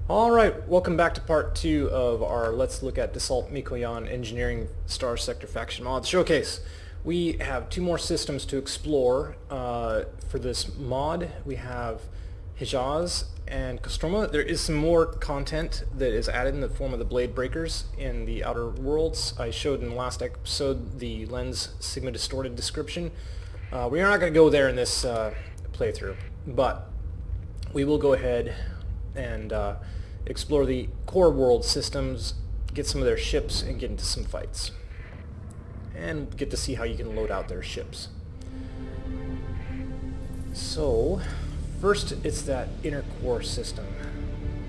Alright, welcome back to part 2 of our Let's Look at Dassault-Mikoyan Engineering Starsector Faction Mods Showcase. We have 2 more systems to explore for this mod. We have Huzzah and Kostroma. There is some more content that is added in the form of the Bladebreakers in the Outer Worlds. I showed in the last episode the lens sigma distorted description. We are not going to go there in this playthrough, but we will go ahead and explore the core world systems, get some of their ships, and get into some fights. And get to see how you can load out their ships. So, first it's that inner core system.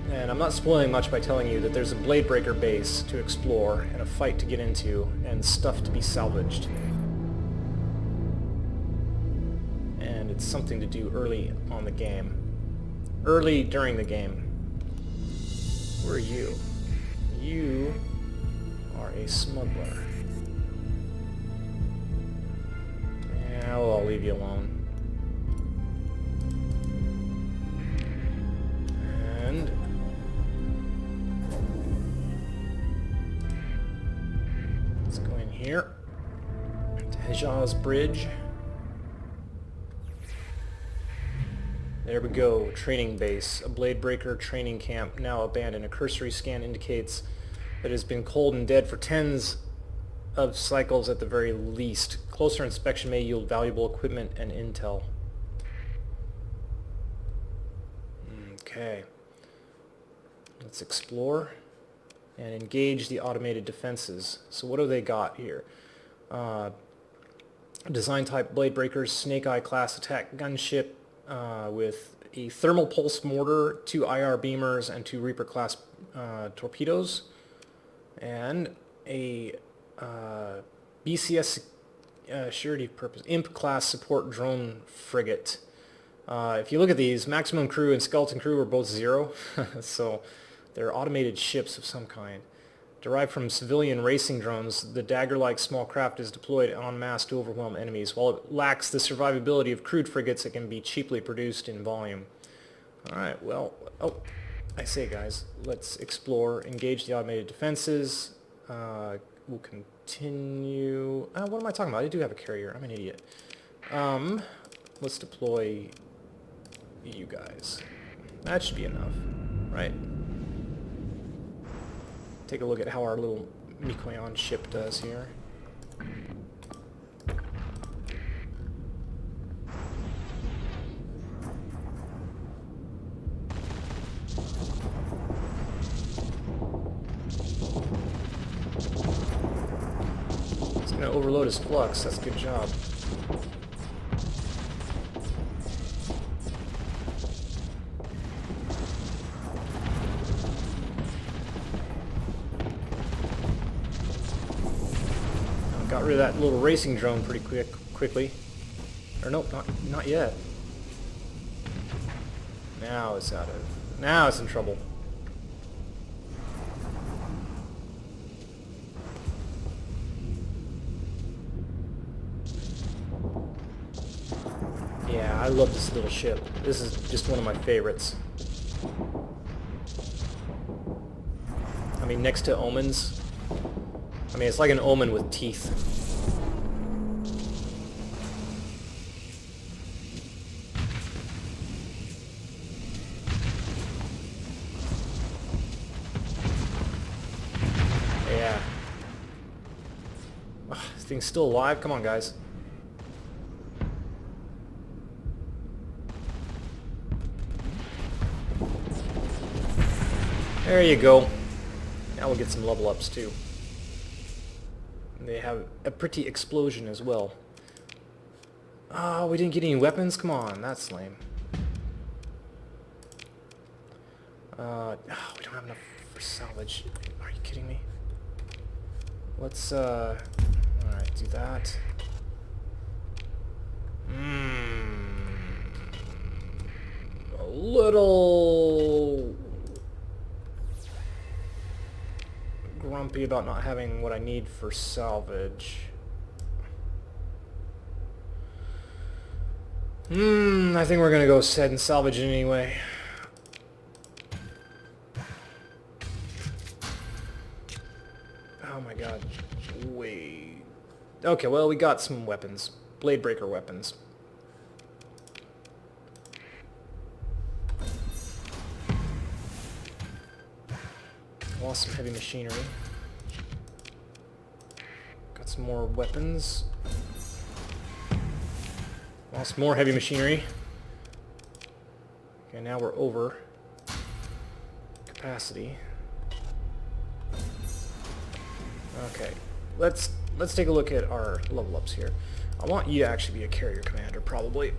And I'm not spoiling much by telling you that there's a Bladebreaker base to explore, and a fight to get into, and stuff to be salvaged. And it's something to do early on the game. Early during the game. Who are you? You are a smuggler. Yeah, well, I'll leave you alone. And let's go in here to Huzzah's bridge. There we go, training base. A Bladebreaker training camp now abandoned. A cursory scan indicates that it has been cold and dead for tens of cycles at the very least. Closer inspection may yield valuable equipment and intel. Okay. Let's explore and engage the automated defenses. So what do they got here? Design type Bladebreakers, Snake Eye class attack gunship, with a thermal pulse mortar, 2 IR beamers, and 2 Reaper class torpedoes, and a BCS surety purpose imp class support drone frigate. If you look at these, maximum crew and skeleton crew are both 0, so they're automated ships of some kind. Derived from civilian racing drones, the dagger-like small craft is deployed en masse to overwhelm enemies. While it lacks the survivability of crewed frigates, it can be cheaply produced in volume. Alright, well, I say guys, let's explore, engage the automated defenses. We'll continue... what am I talking about? I do have a carrier, I'm an idiot. Let's deploy you guys. That should be enough, right? Take a look at how our little Mikoyan ship does here. It's going to overload his flux. That's a good job. Got rid of that little racing drone pretty quickly. Or nope, not yet. Now it's now it's in trouble. Yeah, I love this little ship. This is just one of my favorites. I mean, next to Omens. I mean, it's like an omen with teeth. Yeah. Ugh, this thing's still alive? Come on, guys. There you go. Now we'll get some level ups, too. They have a pretty explosion as well. Oh, we didn't get any weapons? Come on, that's lame. Oh, we don't have enough for salvage. Are you kidding me? Let's, alright, do that. A little... grumpy about not having what I need for salvage. I think we're gonna go ahead and salvage it anyway. Oh my god. Wait. Okay, well, we got some weapons. Bladebreaker weapons. Lost some heavy machinery. Got some more weapons. Lost more heavy machinery. Okay, now we're over capacity. Okay, let's take a look at our level ups here. I want you to actually be a carrier commander, probably.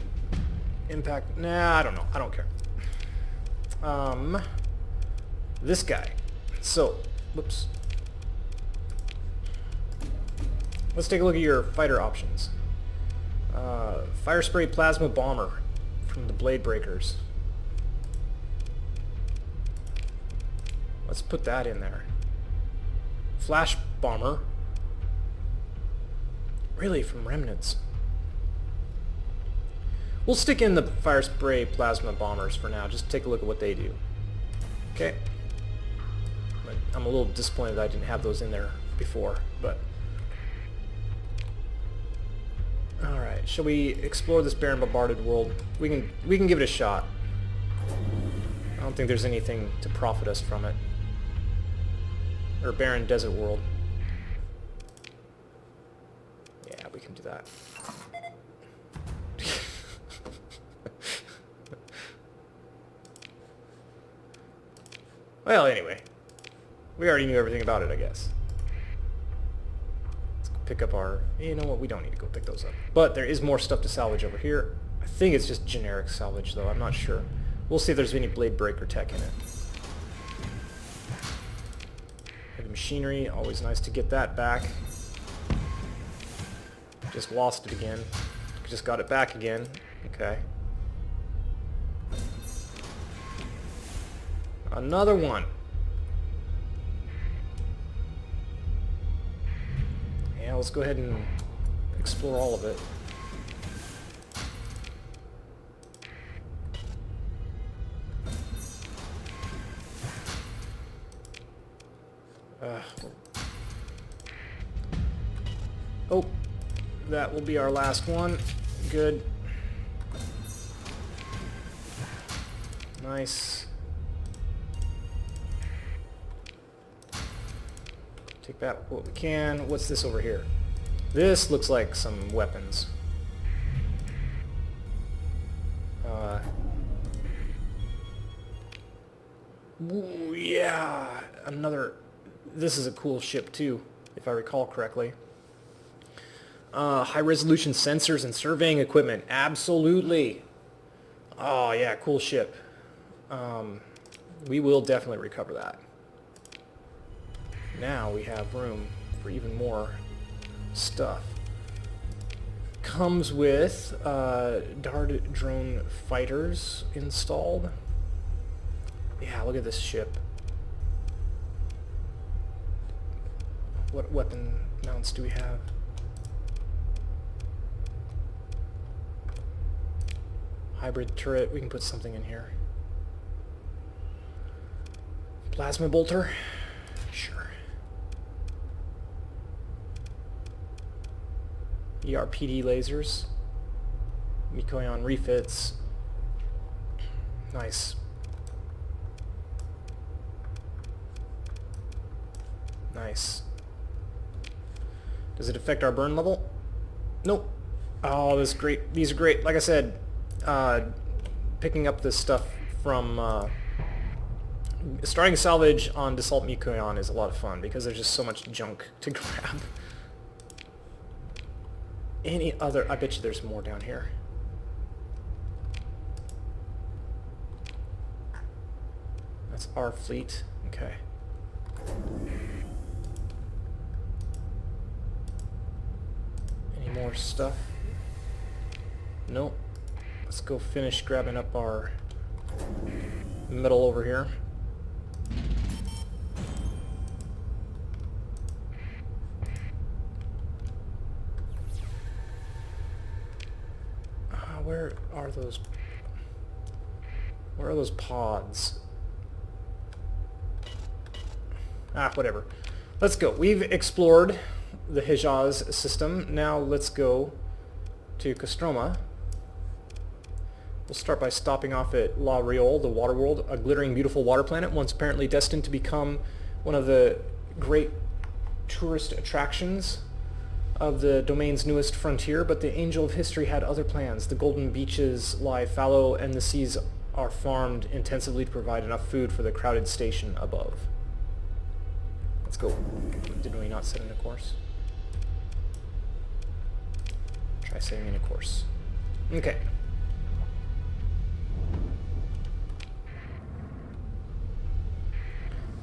Impact, nah, I don't know. I don't care. This guy. So, whoops. Let's take a look at your fighter options. Fire spray plasma bomber from the Bladebreakers. Let's put that in there. Flash bomber. Really, from remnants. We'll stick in the fire spray plasma bombers for now. Just take a look at what they do. Okay. I'm a little disappointed that I didn't have those in there before, but... Alright, shall we explore this barren bombarded world? We can give it a shot. I don't think there's anything to profit us from it. Or barren desert world. Yeah, we can do that. Well, anyway. We already knew everything about it, I guess. Let's pick up our... You know what? We don't need to go pick those up. But there is more stuff to salvage over here. I think it's just generic salvage, though. I'm not sure. We'll see if there's any Bladebreaker tech in it. Heavy machinery. Always nice to get that back. Just lost it again. Just got it back again. Okay. Another one. Yeah, let's go ahead and explore all of it. Oh, that will be our last one. Good. Nice. Take back what we can. What's this over here? This looks like some weapons. Ooh, yeah, another... This is a cool ship too, if I recall correctly. High-resolution sensors and surveying equipment. Absolutely. Oh, yeah, cool ship. We will definitely recover that. Now we have room for even more stuff. Comes with Dart drone fighters installed. Yeah, look at this ship. What weapon mounts do we have? Hybrid turret, we can put something in here. Plasma bolter? Sure. ERPD lasers. Mikoyan refits. Nice. Nice. Does it affect our burn level? Nope. Oh, this is great. These are great. Like I said, picking up this stuff from... starting salvage on Dassault-Mikoyan is a lot of fun because there's just so much junk to grab. Any other... I bet you there's more down here. That's our fleet. Okay. Any more stuff? Nope. Let's go finish grabbing up our metal over here. Where are those? Where are those pods? Ah, whatever. Let's go. We've explored the Huzzah system. Now let's go to Kostroma. We'll start by stopping off at La Riole, the water world, a glittering, beautiful water planet, once apparently destined to become one of the great tourist attractions of the domain's newest frontier, but the Angel of History had other plans. The golden beaches lie fallow, and the seas are farmed intensively to provide enough food for the crowded station above. Let's go. Did we not set in a course? Try setting in a course. Okay.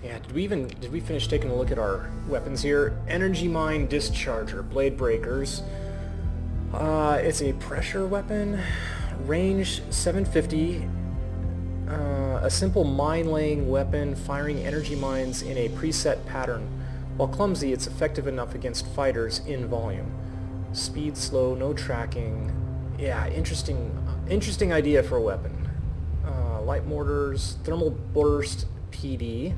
Yeah, did we finish taking a look at our weapons here? Energy mine discharger, Bladebreakers. It's a pressure weapon, range 750. A simple mine-laying weapon firing energy mines in a preset pattern. While clumsy, it's effective enough against fighters in volume. Speed slow, no tracking. Yeah, interesting idea for a weapon. Light mortars, thermal burst PD.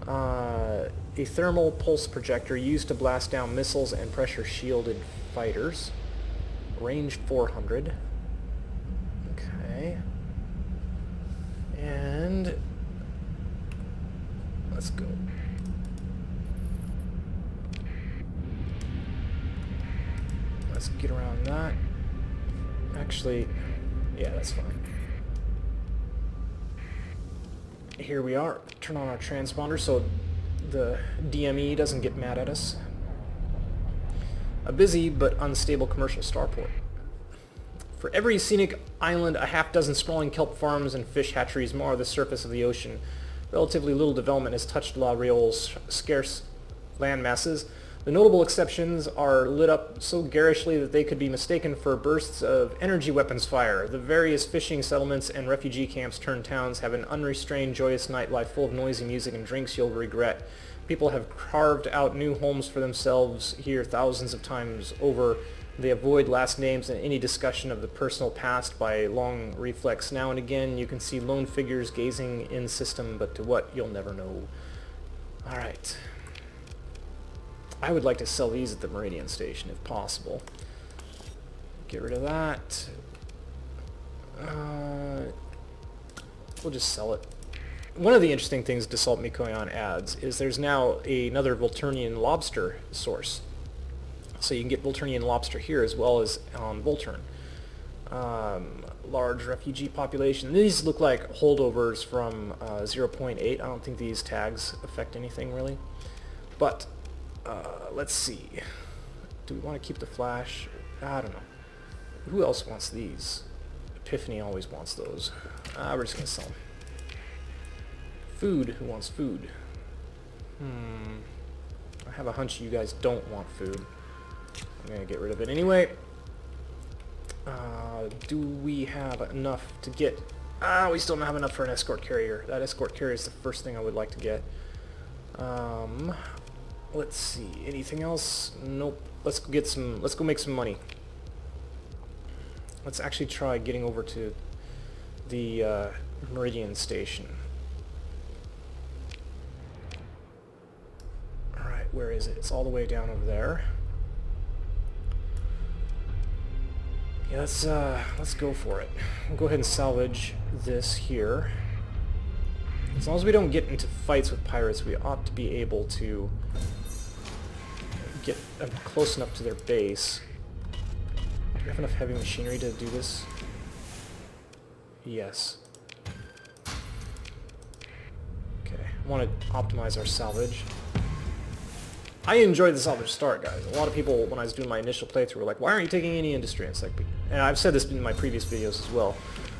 A thermal pulse projector used to blast down missiles and pressure-shielded fighters. Range 400. Okay. And let's go. Let's get around that. Actually, yeah, that's fine. Here we are. Turn on our transponder so the DME doesn't get mad at us. A busy but unstable commercial starport. For every scenic island, a half-dozen sprawling kelp farms and fish hatcheries mar the surface of the ocean. Relatively little development has touched La Riole's scarce land masses. The notable exceptions are lit up so garishly that they could be mistaken for bursts of energy weapons fire. The various fishing settlements and refugee camps turned towns have an unrestrained, joyous nightlife full of noisy music and drinks you'll regret. People have carved out new homes for themselves here thousands of times over. They avoid last names and any discussion of the personal past by long reflex. Now and again you can see lone figures gazing in system, but to what, you'll never know. Alright. I would like to sell these at the Meridian station if possible. Get rid of that. We'll just sell it. One of the interesting things Dassault-Mikoyan adds is there's now another Volturnian lobster source. So you can get Volturnian lobster here as well as on Volturn. Large refugee population. These look like holdovers from 0.8. I don't think these tags affect anything really. But let's see. Do we want to keep the flash? I don't know. Who else wants these? Epiphany always wants those. We're just going to sell them. Food. Who wants food? I have a hunch you guys don't want food. I'm going to get rid of it anyway. Do we have enough to get... we still don't have enough for an escort carrier. That escort carrier is the first thing I would like to get. Let's see. Anything else? Nope. Let's go get some... Let's go make some money. Let's actually try getting over to the Meridian station. Alright, where is it? It's all the way down over there. Yeah, let's go for it. We'll go ahead and salvage this here. As long as we don't get into fights with pirates, we ought to be able to get close enough to their base. Do we have enough heavy machinery to do this? Yes. Okay, I want to optimize our salvage. I enjoyed the salvage start, guys. A lot of people, when I was doing my initial playthrough, were like, why aren't you taking any industry? And it's like, and I've said this in my previous videos as well.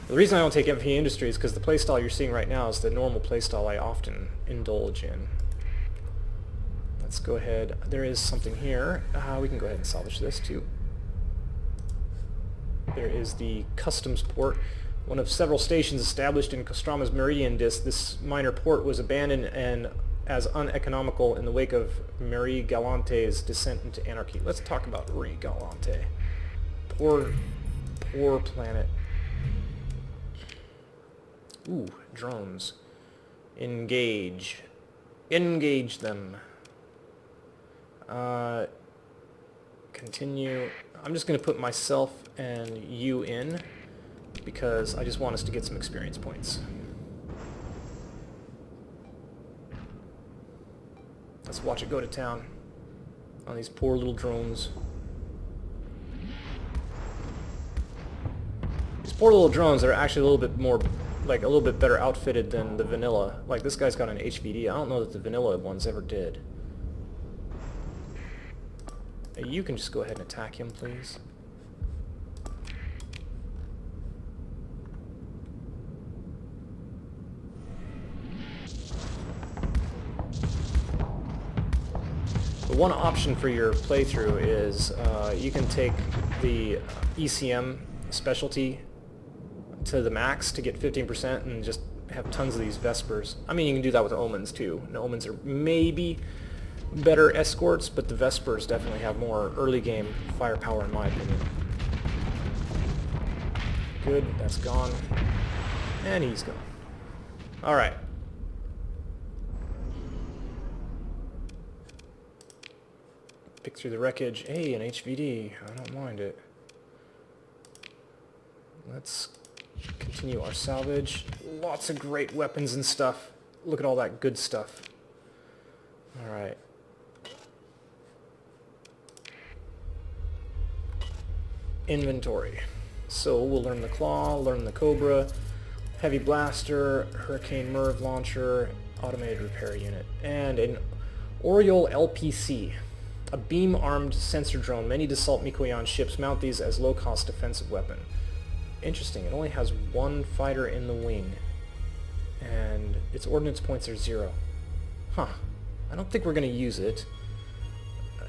The reason I don't take any industry is because the playstyle you're seeing right now is the normal playstyle I often indulge in. Let's go ahead. There is something here. We can go ahead and salvage this too. There is the customs port, one of several stations established in Kostroma's Meridian disk. This minor port was abandoned and as uneconomical in the wake of Marie Galante's descent into anarchy. Let's talk about Marie Galante. Poor planet. Ooh, drones. Engage. Engage them. Continue. I'm just going to put myself and you in because I just want us to get some experience points. Let's watch it go to town on these poor little drones. These poor little drones are actually a little bit more, like a little bit better outfitted than the vanilla. Like this guy's got an HVD. I don't know that the vanilla ones ever did. You can just go ahead and attack him, please. The one option for your playthrough is you can take the ECM specialty to the max to get 15% and just have tons of these Vespers. I mean, you can do that with Omens too. And Omens are maybe better escorts, but the Vespers definitely have more early game firepower in my opinion. Good, that's gone. And he's gone. Alright. Pick through the wreckage. Hey, an HVD. I don't mind it. Let's continue our salvage. Lots of great weapons and stuff. Look at all that good stuff. Alright. Inventory. So we'll learn the Claw, learn the Cobra, Heavy Blaster, Hurricane MIRV Launcher, Automated Repair Unit, and an Oriole LPC, a beam-armed sensor drone. Many Dassault-Mikoyan ships mount these as low-cost defensive weapon. Interesting, it only has one fighter in the wing, and its ordnance points are 0. Huh. I don't think we're going to use it.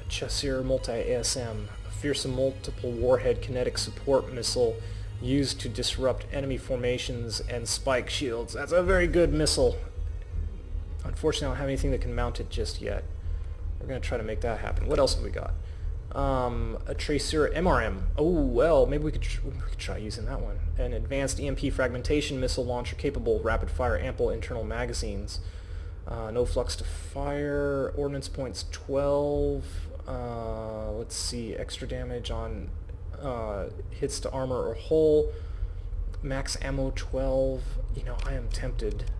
Chasseur Multi-ASM, a fearsome multiple warhead kinetic support missile used to disrupt enemy formations and spike shields. That's a very good missile. Unfortunately, I don't have anything that can mount it just yet. We're going to try to make that happen. What else have we got? A Tracer MRM. Oh, well, maybe we could try using that one. An advanced EMP fragmentation missile launcher capable of rapid fire, ample internal magazines. No flux to fire. Ordnance points 12. Let's see. Extra damage on hits to armor or hull. Max ammo 12. You know, I am tempted.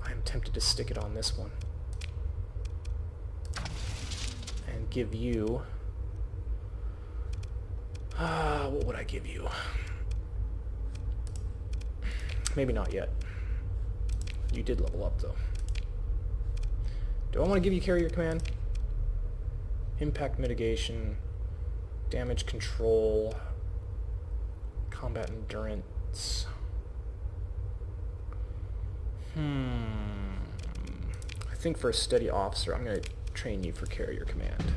I am tempted to stick it on this one. And give you... what would I give you? Maybe not yet. You did level up, though. Do I want to give you carrier command? Impact mitigation, damage control, combat endurance. I think for a steady officer, I'm going to train you for carrier command.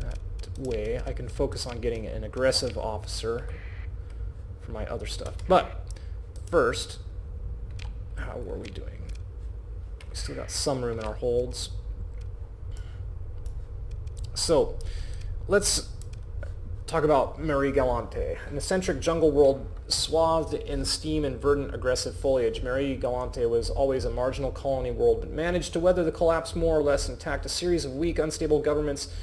That way, I can focus on getting an aggressive officer for my other stuff. But first, how were we doing? We still got some room in our holds. So, let's talk about Meridian Galante. An eccentric jungle world swathed in steam and verdant aggressive foliage, Meridian Galante was always a marginal colony world, but managed to weather the collapse more or less intact. A series of weak, unstable governments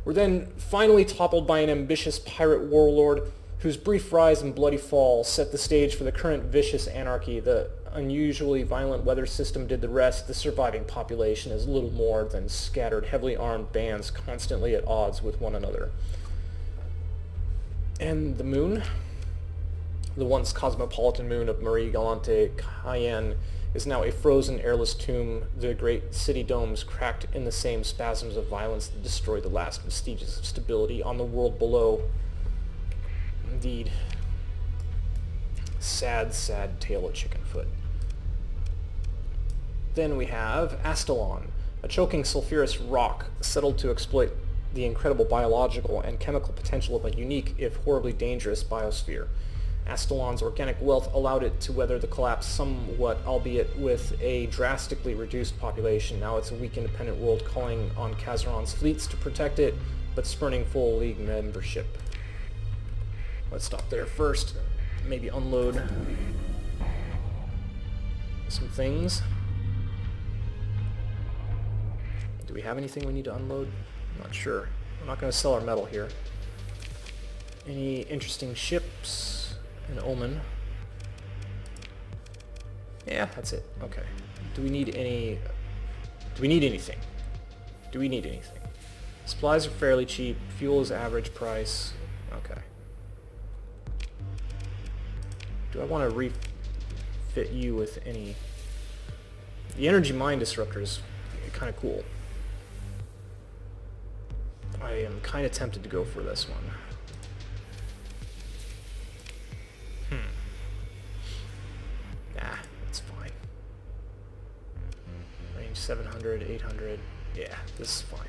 were then finally toppled by an ambitious pirate warlord whose brief rise and bloody fall set the stage for the current vicious anarchy. The unusually violent weather system did the rest. The surviving population is little more than scattered, heavily armed bands constantly at odds with one another. And the moon? The once cosmopolitan moon of Marie Galante, Cayenne, is now a frozen, airless tomb. The great city domes cracked in the same spasms of violence that destroyed the last vestiges of stability on the world below. Indeed. Sad, sad tale of Chickenfoot. Then we have Astalon, a choking sulfurous rock settled to exploit the incredible biological and chemical potential of a unique, if horribly dangerous, biosphere. Astalon's organic wealth allowed it to weather the collapse somewhat, albeit with a drastically reduced population. Now it's a weak, independent world calling on Kazaron's fleets to protect it, but spurning full League membership. Let's stop there first. Maybe unload some things. Do we have anything we need to unload? I'm not sure. I'm not going to sell our metal here. Any interesting ships? An Omen. Yeah, that's it. Okay. Do we need any... Do we need anything? Do we need anything? Supplies are fairly cheap. Fuel is average price. Okay. Do I want to refit you with any... The energy mine disruptor is kind of cool. I am kind of tempted to go for this one. Nah, it's fine. Range 700, 800. Yeah, this is fine.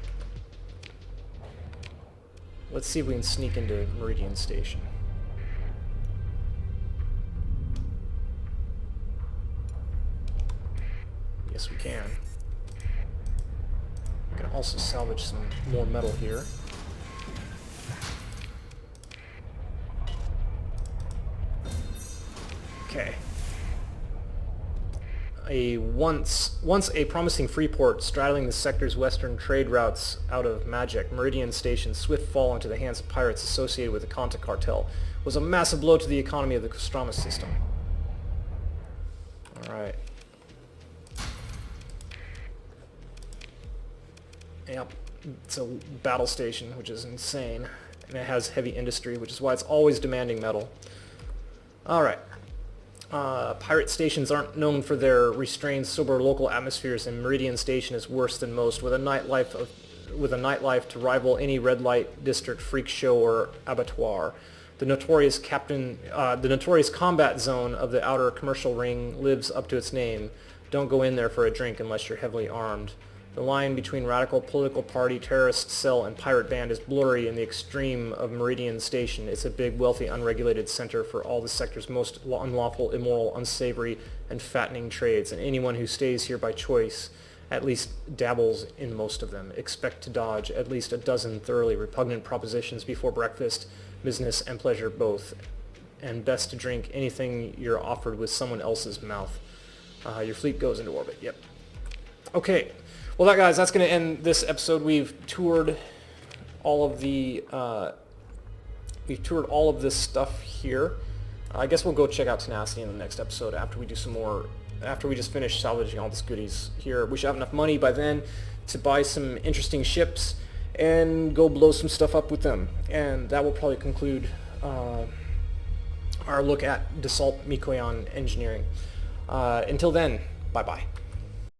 Let's see if we can sneak into Meridian Station. Yes, we can. We can also salvage some more metal here. Okay. Once a promising free port straddling the sector's western trade routes out of Magic, Meridian Station's swift fall into the hands of pirates associated with the Kanta cartel was a massive blow to the economy of the Kostroma system. Alright. Yep, it's a battle station, which is insane. And it has heavy industry, which is why it's always demanding metal. Alright. Pirate stations aren't known for their restrained, sober local atmospheres, and Meridian Station is worse than most, with a nightlife to rival any red light district freak show or abattoir. The notorious combat zone of the outer commercial ring lives up to its name. Don't go in there for a drink unless you're heavily armed. The line between radical political party, terrorist cell, and pirate band is blurry in the extreme of Meridian Station. It's a big, wealthy, unregulated center for all the sector's most unlawful, immoral, unsavory, and fattening trades, and anyone who stays here by choice at least dabbles in most of them. Expect to dodge at least a dozen thoroughly repugnant propositions before breakfast, business and pleasure both, and best to drink anything you're offered with someone else's mouth. Your fleet goes into orbit. Yep. Okay. Well, guys, that's going to end this episode. We've toured all of the this stuff here. I guess we'll go check out Tenacity in the next episode after we do some more. After we just finish salvaging all this goodies here. We should have enough money by then to buy some interesting ships and go blow some stuff up with them. And that will probably conclude our look at Dassault-Mikoyan engineering. Until then, bye-bye.